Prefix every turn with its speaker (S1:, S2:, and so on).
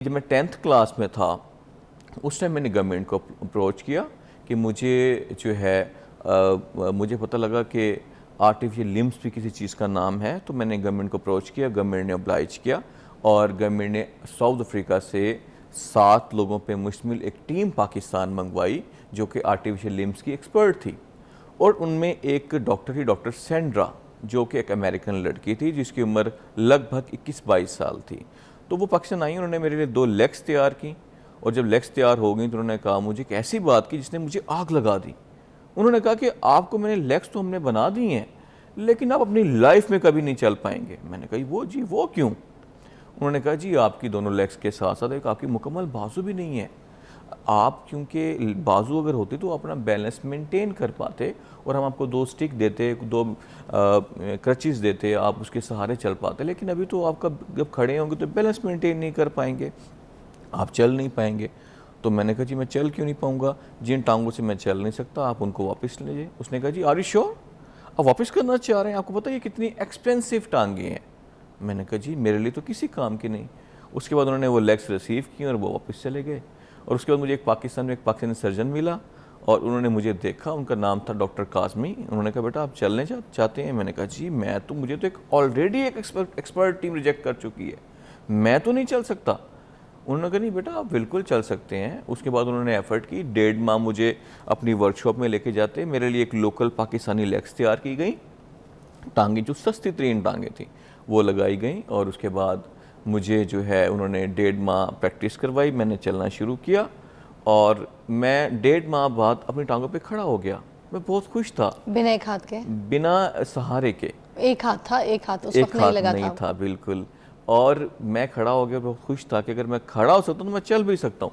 S1: जब मैं 10th class में था उस टाइम मैंने गवर्नमेंट को अप्रोच किया कि मुझे जो है मुझे पता लगा कि आर्टिफिशियल लिम्स भी किसी चीज़ का नाम है, तो मैंने गवर्नमेंट को अप्रोच किया। गवर्नमेंट ने oblige किया और गवर्नमेंट ने साउथ अफ्रीका से 7 लोगों पे मुश्तमिल एक टीम पाकिस्तान मंगवाई जो कि आर्टिफिशियल लिम्स की एक्सपर्ट थी। और उनमें एक डॉक्टर थी, डॉक्टर सेंड्रा, जो कि एक अमेरिकन लड़की थी जिसकी उम्र लगभग 21-22 साल थी। तो वो पाकिस्तान आई, उन्होंने मेरे लिए 2 लेग्स तैयार की और जब लेग्स तैयार हो गई तो उन्होंने कहा मुझे एक ऐसी बात की जिसने मुझे आग लगा दी। उन्होंने कहा कि आपको मैंने लेग्स तो हमने बना दी हैं लेकिन आप अपनी लाइफ में कभी नहीं चल पाएंगे। मैंने कहा वो जी वो क्यों? उन्होंने कहा जी आपकी दोनों लेग्स के साथ साथ एक आपकी मुकम्मल बाजू भी नहीं है। आप क्योंकि बाजू अगर होती तो अपना बैलेंस मेंटेन कर पाते और हम आपको 2 स्टिक देते, 2 क्रचेस देते, आप उसके सहारे चल पाते। लेकिन अभी तो आपका जब खड़े होंगे तो बैलेंस मेंटेन नहीं कर पाएंगे, आप चल नहीं पाएंगे। तो मैंने कहा जी मैं चल क्यों नहीं पाऊंगा? जिन टांगों से मैं चल नहीं सकता आप उनको वापस ले जाइए। उसने कहा जी आर यू श्योर, आप वापस करना चाह रहे हैं? आपको पता है ये कितनी एक्सपेंसिव टांगे हैं। मैंने कहा जी मेरे लिए तो किसी काम की नहीं। उसके बाद उन्होंने वो लेग्स रिसीव की और वो वापस चले गए। और उसके बाद मुझे एक पाकिस्तानी सर्जन मिला और उन्होंने मुझे देखा, उनका नाम था डॉक्टर काज़मी। उन्होंने कहा बेटा आप चलने चाहते हैं? मैंने कहा जी मैं तो मुझे तो एक ऑलरेडी एक एक्सपर्ट टीम रिजेक्ट कर चुकी है, मैं तो नहीं चल सकता। उन्होंने कहा नहीं बेटा आप बिल्कुल चल सकते हैं। उसके बाद उन्होंने एफर्ट की, 1.5 माह मुझे अपनी वर्कशॉप में लेके जाते। मेरे लिए एक लोकल पाकिस्तानी लेग्स तैयार की गई, टांगे जो सस्ती तरीन टांगे थी वो लगाई गई और उसके बाद मुझे जो है उन्होंने 1.5 माह प्रैक्टिस करवाई। मैंने चलना शुरू किया और मैं 1.5 माह बाद अपनी टांगों पे खड़ा हो गया। मैं बहुत खुश था।
S2: बिना एक हाथ के?
S1: बिना सहारे के।
S2: एक हाथ था, एक हाथ उस
S1: एक
S2: वक्त नहीं
S1: हाथ
S2: लगा
S1: नहीं
S2: था।
S1: था बिल्कुल। और मैं खड़ा हो गया, बहुत खुश था कि अगर मैं खड़ा हो सकता हूँ तो मैं चल भी सकता हूँ।